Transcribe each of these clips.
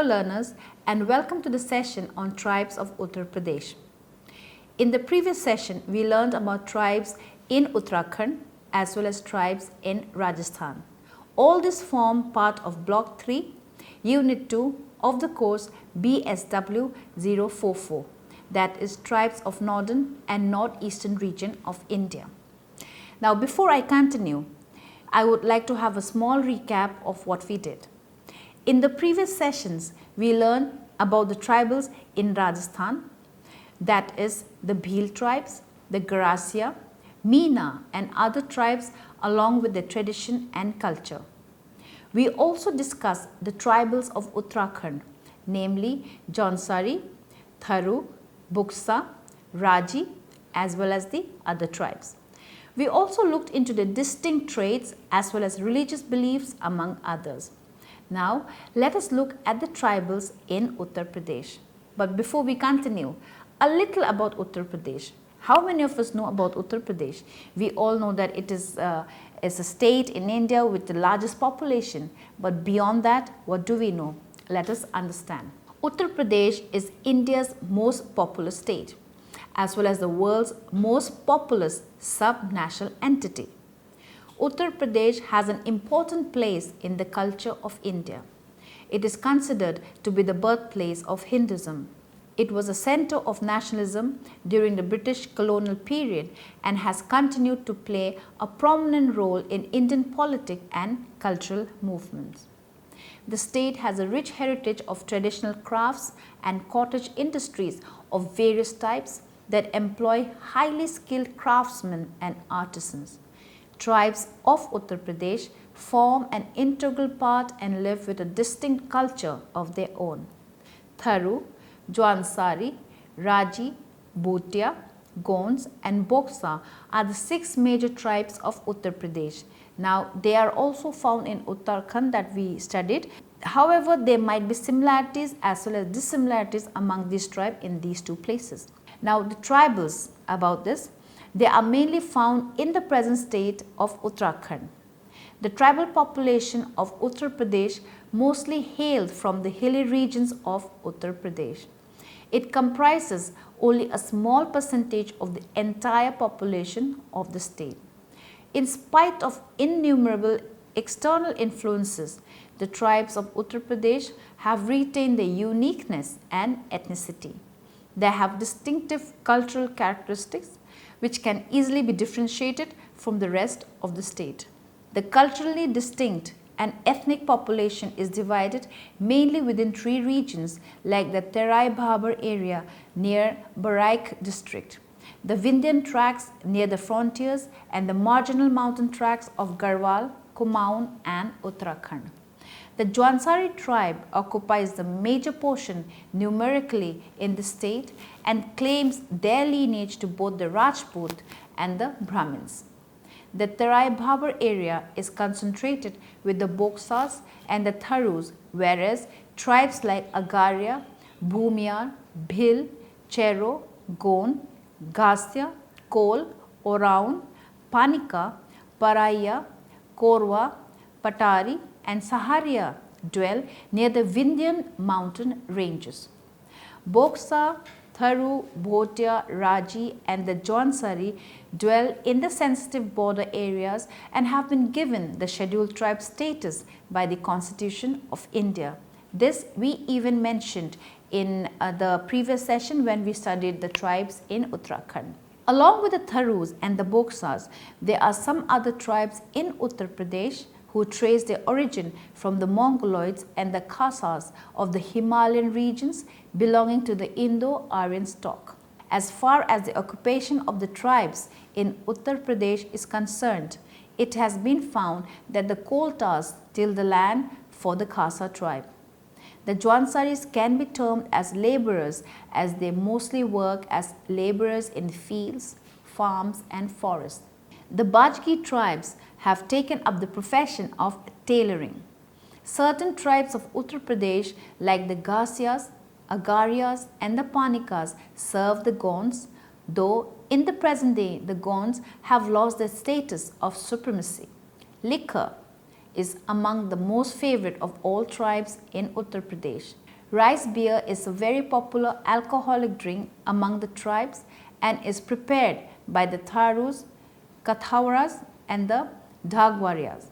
Hello learners, and welcome to the session on tribes of Uttar Pradesh. In the previous session, we learned about tribes in Uttarakhand as well as tribes in Rajasthan. All these form part of Block 3, Unit 2 of the course BSW 044, that is Tribes of Northern and Northeastern region of India. Now before I continue, I would like to have a small recap of what we did. In the previous sessions, we learned about the tribals in Rajasthan, that is the Bhil tribes, the Grasia, Meena and other tribes along with their tradition and culture. We also discussed the tribals of Uttarakhand, namely Jaunsari, Tharu, Buksa, Raji as well as the other tribes. We also looked into the distinct traits as well as religious beliefs among others. Now, let us look at the tribals in Uttar Pradesh. But before we continue, a little about Uttar Pradesh. How many of us know about Uttar Pradesh? We all know that it is a state in India with the largest population. But beyond that, what do we know? Let us understand. Uttar Pradesh is India's most populous state, as well as the world's most populous sub-national entity. Uttar Pradesh has an important place in the culture of India. It is considered to be the birthplace of Hinduism. It was a center of nationalism during the British colonial period and has continued to play a prominent role in Indian politics and cultural movements. The state has a rich heritage of traditional crafts and cottage industries of various types that employ highly skilled craftsmen and artisans. Tribes of Uttar Pradesh form an integral part and live with a distinct culture of their own. Tharu, Jaunsari, Raji, Bhutia, Gonds and Boksa are the 6 major tribes of Uttar Pradesh. Now, they are also found in Uttarakhand that we studied. However, there might be similarities as well as dissimilarities among these tribes in these 2 places. Now, the tribals about this, they are mainly found in the present state of Uttarakhand. The tribal population of Uttar Pradesh mostly hailed from the hilly regions of Uttar Pradesh. It comprises only a small percentage of the entire population of the state. In spite of innumerable external influences, the tribes of Uttar Pradesh have retained their uniqueness and ethnicity. They have distinctive cultural characteristics which can easily be differentiated from the rest of the state. The culturally distinct and ethnic population is divided mainly within 3 regions like the Terai Bhabar area near Baraik district, the Vindhyan tracts near the frontiers and the marginal mountain tracts of Garhwal, Kumaon and Uttarakhand. The Jaunsari tribe occupies the major portion numerically in the state and claims their lineage to both the Rajput and the Brahmins. The Terai Bhabar area is concentrated with the Boksas and the Tharus, whereas tribes like Agaria, Bhumiyar, Bhil, Chero, Gond, Gasya, Kol, Oraon, Panika, Paraiya, Korwa, Patari and Saharia dwell near the Vindhyan mountain ranges. Boksa, Tharu, Bhotia, Raji and the Jaunsari dwell in the sensitive border areas and have been given the scheduled tribe status by the Constitution of India. This we even mentioned in the previous session when we studied the tribes in Uttarakhand. Along with the Tharus and the Boksas, there are some other tribes in Uttar Pradesh who trace their origin from the Mongoloids and the Khasas of the Himalayan regions belonging to the Indo-Aryan stock. As far as the occupation of the tribes in Uttar Pradesh is concerned, it has been found that the Koltas till the land for the Khasa tribe. The Jaunsaris can be termed as laborers as they mostly work as laborers in fields, farms and forests. The Bajgi tribes have taken up the profession of tailoring. Certain tribes of Uttar Pradesh like the Gasyas, Agarias and the Panikas serve the Gonds, though in the present day the Gonds have lost their status of supremacy. Liquor is among the most favorite of all tribes in Uttar Pradesh. Rice beer is a very popular alcoholic drink among the tribes and is prepared by the Tharus, Kathawaras and the Dhagwarias.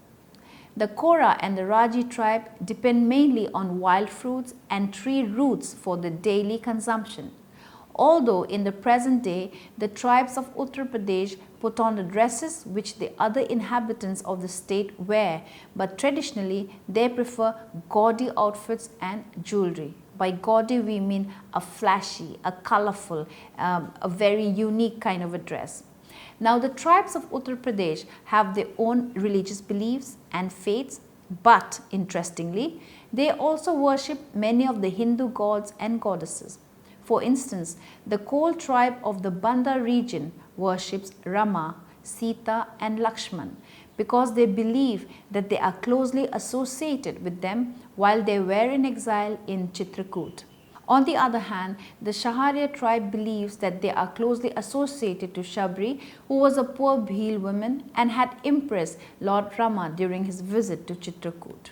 The Kora and the Raji tribe depend mainly on wild fruits and tree roots for the daily consumption. Although in the present day, the tribes of Uttar Pradesh put on the dresses which the other inhabitants of the state wear, but traditionally they prefer gaudy outfits and jewelry. By gaudy we mean a flashy, a colorful, a very unique kind of a dress. Now the tribes of Uttar Pradesh have their own religious beliefs and faiths, but interestingly, they also worship many of the Hindu gods and goddesses. For instance, the Kol tribe of the Banda region worships Rama, Sita and Lakshman because they believe that they are closely associated with them while they were in exile in Chitrakoot. On the other hand, the Shaharia tribe believes that they are closely associated to Shabri, who was a poor Bhil woman and had impressed Lord Rama during his visit to Chitrakoot.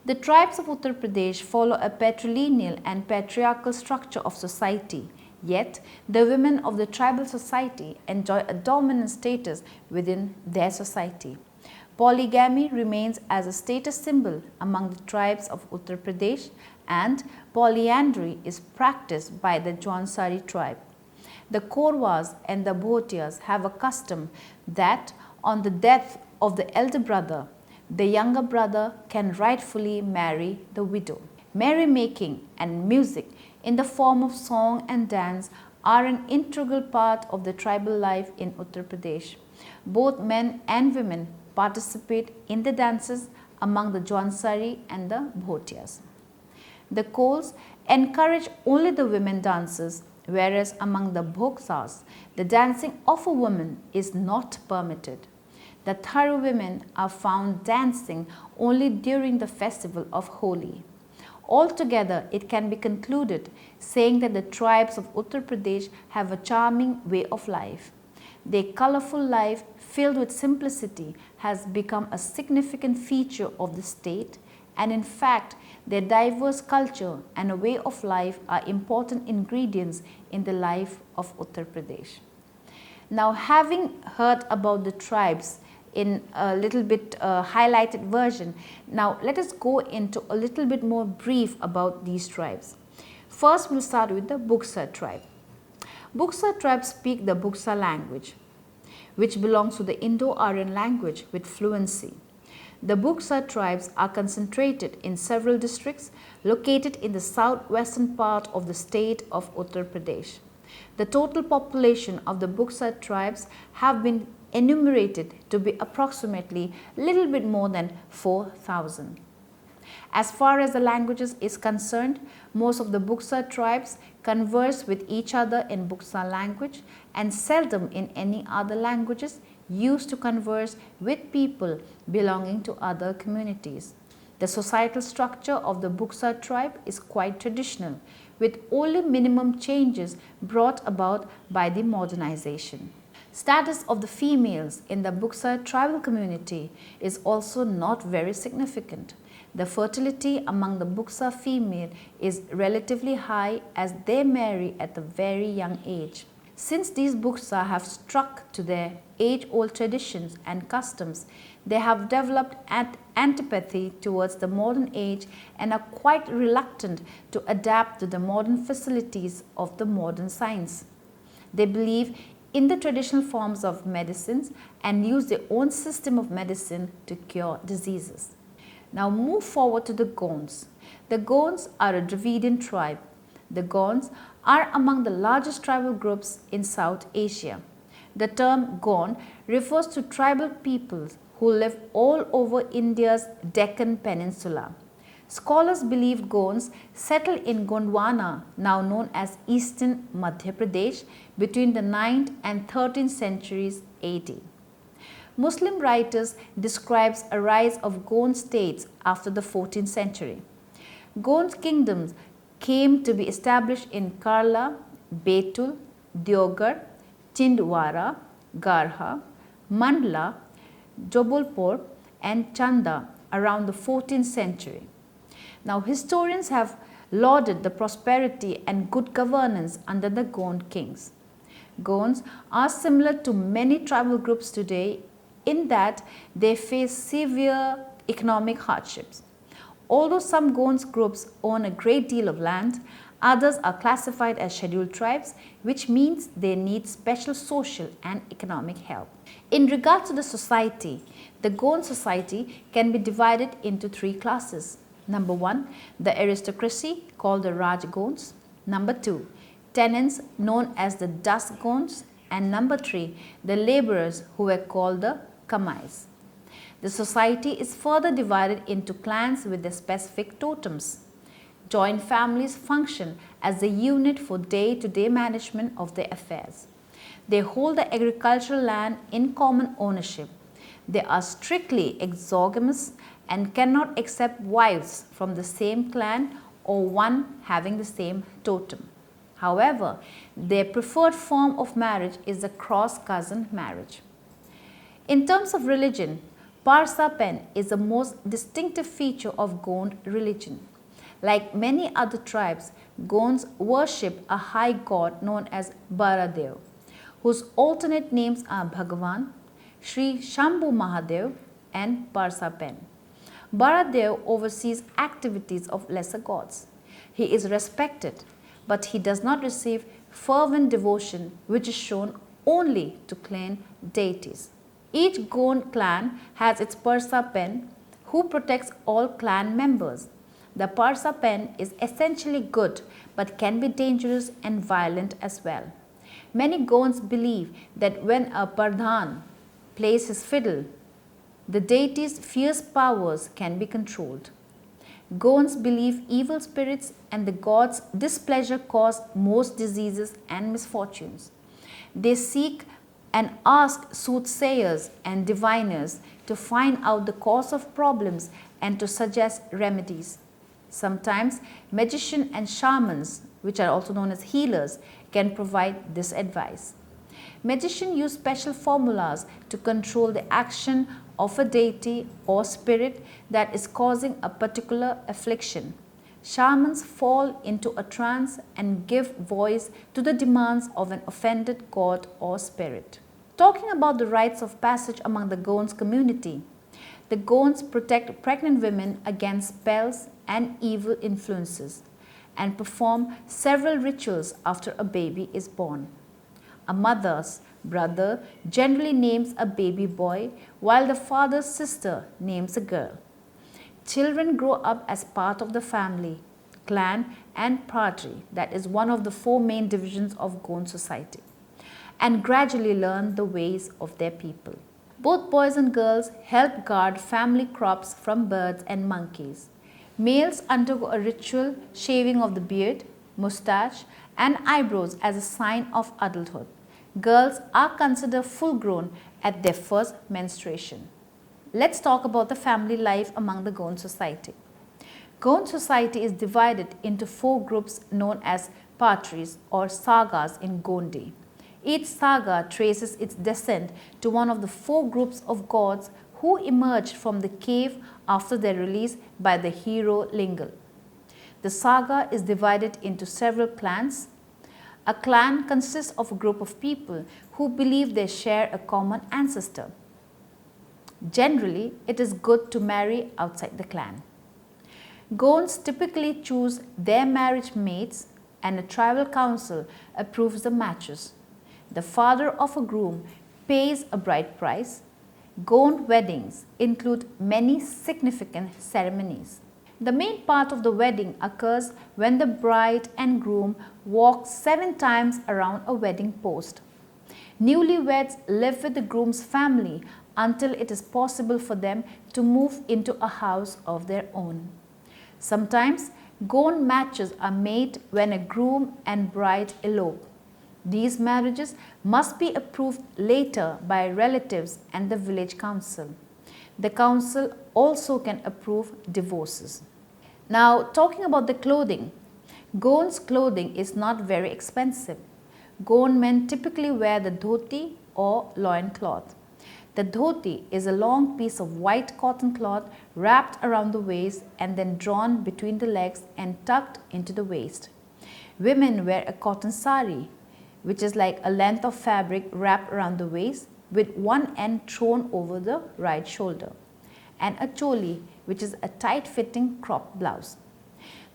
The tribes of Uttar Pradesh follow a patrilineal and patriarchal structure of society, yet the women of the tribal society enjoy a dominant status within their society. Polygamy remains as a status symbol among the tribes of Uttar Pradesh and polyandry is practiced by the Jaunsari tribe. The Korwas and the Bhotias have a custom that on the death of the elder brother, the younger brother can rightfully marry the widow. Merrymaking and music in the form of song and dance are an integral part of the tribal life in Uttar Pradesh. Both men and women participate in the dances among the Jaunsari and the Bhotias. The Kols encourage only the women dancers, whereas among the Bhoksas, the dancing of a woman is not permitted. The Tharu women are found dancing only during the festival of Holi. Altogether, it can be concluded saying that the tribes of Uttar Pradesh have a charming way of life. Their colorful life, filled with simplicity, has become a significant feature of the state, and in fact, their diverse culture and a way of life are important ingredients in the life of Uttar Pradesh. Now, having heard about the tribes in a little bit highlighted version, now let us go into a little bit more brief about these tribes. First, we'll start with the Buxar tribe. Buxar tribe speak the Buxar language, which belongs to the Indo-Aryan language with fluency. The Buxar tribes are concentrated in several districts located in the southwestern part of the state of Uttar Pradesh. The total population of the Buxar tribes have been enumerated to be approximately little bit more than 4,000. As far as the languages is concerned, most of the Buxar tribes converse with each other in Buxar language and seldom in any other languages used to converse with people belonging to other communities. The societal structure of the Buxar tribe is quite traditional, with only minimum changes brought about by the modernization. Status of the females in the Buxar tribal community is also not very significant. The fertility among the Buxar female is relatively high as they marry at a very young age. Since these Buxar have stuck to their age-old traditions and customs, they have developed an antipathy towards the modern age and are quite reluctant to adapt to the modern facilities of the modern science. They believe in the traditional forms of medicines and use their own system of medicine to cure diseases. Now move forward to the Gonds. The Gonds are a Dravidian tribe. The Gonds are among the largest tribal groups in South Asia. The term Gond refers to tribal peoples who live all over India's Deccan Peninsula. Scholars believe Gonds settled in Gondwana, now known as eastern Madhya Pradesh, between the 9th and 13th centuries AD. Muslim writers describe a rise of Gond states after the 14th century. Gond kingdoms came to be established in Karla, Betul, Deoghar, Chindwara, Garha, Mandla, Jobalpur and Chanda around the 14th century. Now historians have lauded the prosperity and good governance under the Gond kings. Gonds are similar to many tribal groups today in that they face severe economic hardships. Although some Gonds groups own a great deal of land, others are classified as scheduled tribes, which means they need special social and economic help. In regard to the society, the Gond society can be divided into three classes. Number 1, the aristocracy called the Raj Gonds. Number 2, tenants known as the Das Gonds. And number 3, the laborers who were called the Kamais. The society is further divided into clans with their specific totems. Joint families function as the unit for day-to-day management of their affairs. They hold the agricultural land in common ownership. They are strictly exogamous and cannot accept wives from the same clan or one having the same totem. However, their preferred form of marriage is the cross-cousin marriage. In terms of religion, Parsa Pen is the most distinctive feature of Gond religion. Like many other tribes, Gonds worship a high god known as Baradev, whose alternate names are Bhagavan, Sri Shambhu Mahadev and Parsa Pen. Baradev oversees activities of lesser gods. He is respected, but he does not receive fervent devotion which is shown only to clan deities. Each Gond clan has its Parsa Pen who protects all clan members. The Parsa Pen is essentially good but can be dangerous and violent as well. Many Gonds believe that when a Pardhan plays his fiddle, the deity's fierce powers can be controlled. Gonds believe evil spirits and the gods' displeasure cause most diseases and misfortunes. They seek and ask soothsayers and diviners to find out the cause of problems and to suggest remedies. Sometimes magicians and shamans, which are also known as healers, can provide this advice. Magicians use special formulas to control the action of a deity or spirit that is causing a particular affliction. Shamans fall into a trance and give voice to the demands of an offended god or spirit. Talking about the rites of passage among the Gonds community, the Gonds protect pregnant women against spells and evil influences and perform several rituals after a baby is born. A mother's brother generally names a baby boy while the father's sister names a girl. Children grow up as part of the family, clan and phratri, that is one of the four main divisions of Gond society, and gradually learn the ways of their people. Both boys and girls help guard family crops from birds and monkeys. Males undergo a ritual shaving of the beard, moustache and eyebrows as a sign of adulthood. Girls are considered full-grown at their first menstruation. Let's talk about the family life among the Gond society. Gond society is divided into four groups known as Patris or sagas in Gondi. Each saga traces its descent to one of the four groups of gods who emerged from the cave after their release by the hero Lingal. The saga is divided into several clans. A clan consists of a group of people who believe they share a common ancestor. Generally, it is good to marry outside the clan. Gonds typically choose their marriage mates and a tribal council approves the matches. The father of a groom pays a bride price. Gond weddings include many significant ceremonies. The main part of the wedding occurs when the bride and groom walk 7 times around a wedding post. Newlyweds live with the groom's family until it is possible for them to move into a house of their own. Sometimes Gond matches are made when a groom and bride elope. These marriages must be approved later by relatives and the village council. The council also can approve divorces. Now, talking about the clothing, Gond's clothing is not very expensive. Gond men typically wear the dhoti or loincloth. The dhoti is a long piece of white cotton cloth wrapped around the waist and then drawn between the legs and tucked into the waist. Women wear a cotton sari, which is like a length of fabric wrapped around the waist with one end thrown over the right shoulder, and a choli, which is a tight-fitting cropped blouse.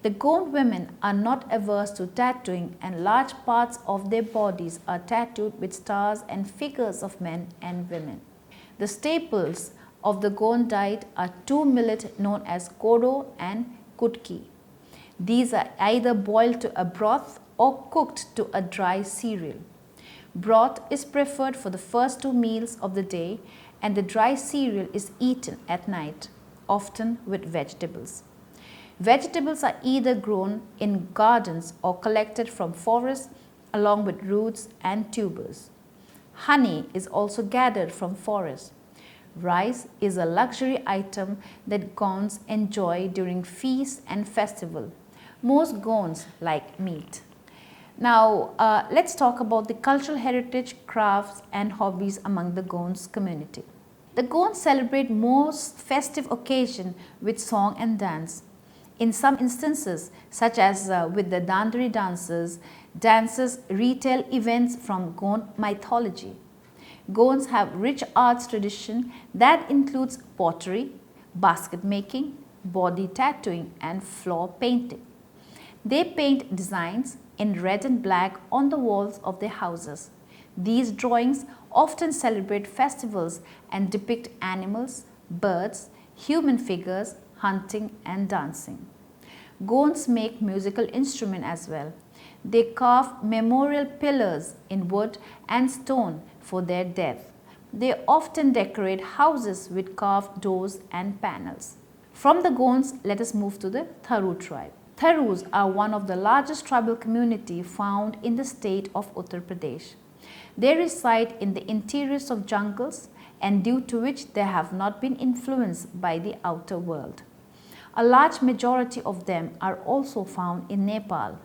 The Gond women are not averse to tattooing, and large parts of their bodies are tattooed with stars and figures of men and women. The staples of the Gond diet are two millet known as kodo and kutki. These are either boiled to a broth or cooked to a dry cereal. Broth is preferred for the first two meals of the day, and the dry cereal is eaten at night, often with vegetables. Vegetables are either grown in gardens or collected from forests along with roots and tubers. Honey is also gathered from forests. Rice is a luxury item that Gonds enjoy during feasts and festivals. Most Gonds like meat. Now, let's talk about the cultural heritage, crafts and hobbies among the Gonds community. The Gonds celebrate most festive occasions with song and dance. In some instances, such as with the Danduri dances retell events from Gond mythology. Gonds have rich arts tradition that includes pottery, basket making, body tattooing and floor painting. They paint designs in red and black on the walls of their houses. These drawings often celebrate festivals and depict animals, birds, human figures, hunting and dancing. Gonds make musical instruments as well. They carve memorial pillars in wood and stone for their dead. They often decorate houses with carved doors and panels. From the Gonds, let us move to the Tharu tribe. Tharus are one of the largest tribal communities found in the state of Uttar Pradesh. They reside in the interiors of jungles, and due to which they have not been influenced by the outer world. A large majority of them are also found in Nepal.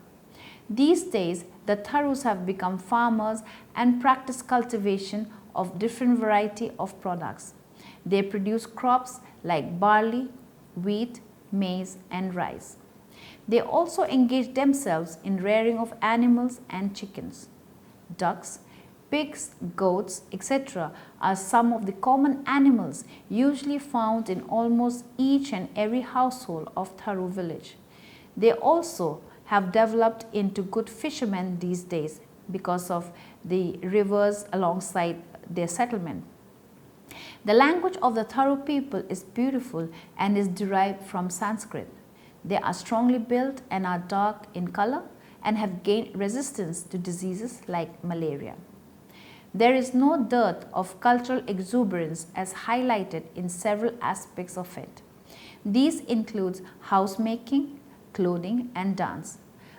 These days, the Tharus have become farmers and practice cultivation of different variety of products. They produce crops like barley, wheat, maize and rice. They also engage themselves in rearing of animals and chickens. Ducks, pigs, goats, etc. are some of the common animals usually found in almost each and every household of Tharu village. They also have developed into good fishermen these days because of the rivers alongside their settlement. The language of the Tharu people is beautiful and is derived from Sanskrit. They are strongly built and are dark in color and have gained resistance to diseases like malaria. There is no dearth of cultural exuberance as highlighted in several aspects of it. These include housemaking, clothing and dance.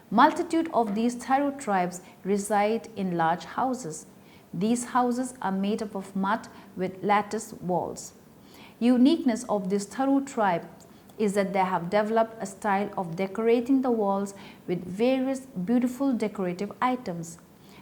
Multitude of these Tharu tribes reside in large houses. These houses are made up of mud with lattice walls. Uniqueness of this Tharu tribe is that they have developed a style of decorating the walls with various beautiful decorative items.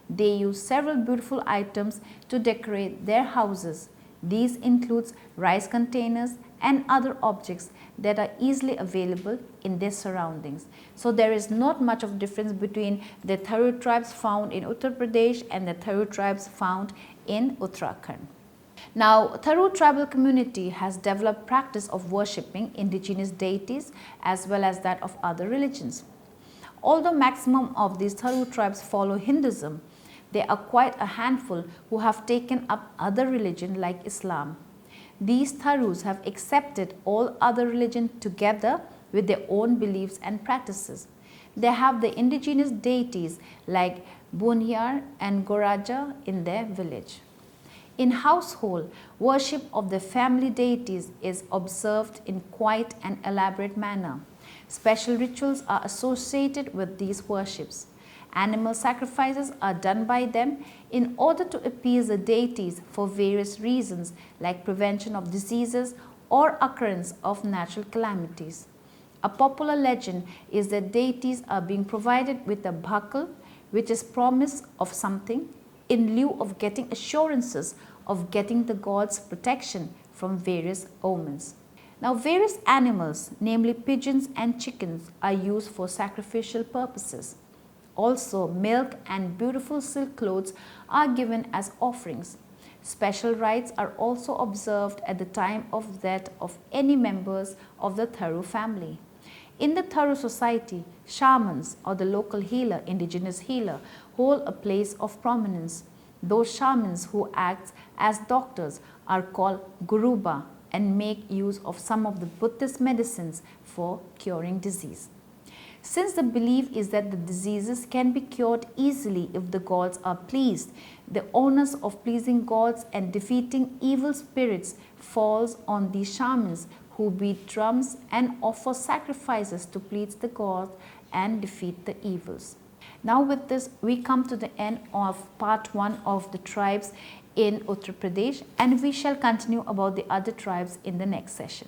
They use several beautiful items to decorate their houses. These include rice containers and other objects that are easily available in their surroundings. So there is not much of difference between the Tharu tribes found in Uttar Pradesh and the Tharu tribes found in Uttarakhand. Now, Tharu tribal community has developed practice of worshipping indigenous deities as well as that of other religions. Although maximum of these Tharu tribes follow Hinduism, there are quite a handful who have taken up other religion like Islam. These Tharus have accepted all other religion together with their own beliefs and practices. They have the indigenous deities like Bunyar and Goraja in their village. In household, worship of the family deities is observed in quite an elaborate manner. Special rituals are associated with these worships. Animal sacrifices are done by them in order to appease the deities for various reasons like prevention of diseases or occurrence of natural calamities. A popular legend is that deities are being provided with a bhakal, which is promise of something, in lieu of getting assurances of getting the god's protection from various omens. Now, various animals, namely pigeons and chickens, are used for sacrificial purposes. Also, milk and beautiful silk clothes are given as offerings. Special rites are also observed at the time of death of any members of the Tharu family. In the Tharu society, shamans or the local healer, indigenous healer, hold a place of prominence. Those shamans who act as doctors are called guruba and make use of some of the Buddhist medicines for curing disease. Since the belief is that the diseases can be cured easily if the gods are pleased, the onus of pleasing gods and defeating evil spirits falls on these shamans who beat drums and offer sacrifices to please the gods and defeat the evils. Now with this, we come to the end of part 1 of the tribes in Uttar Pradesh, and we shall continue about the other tribes in the next session.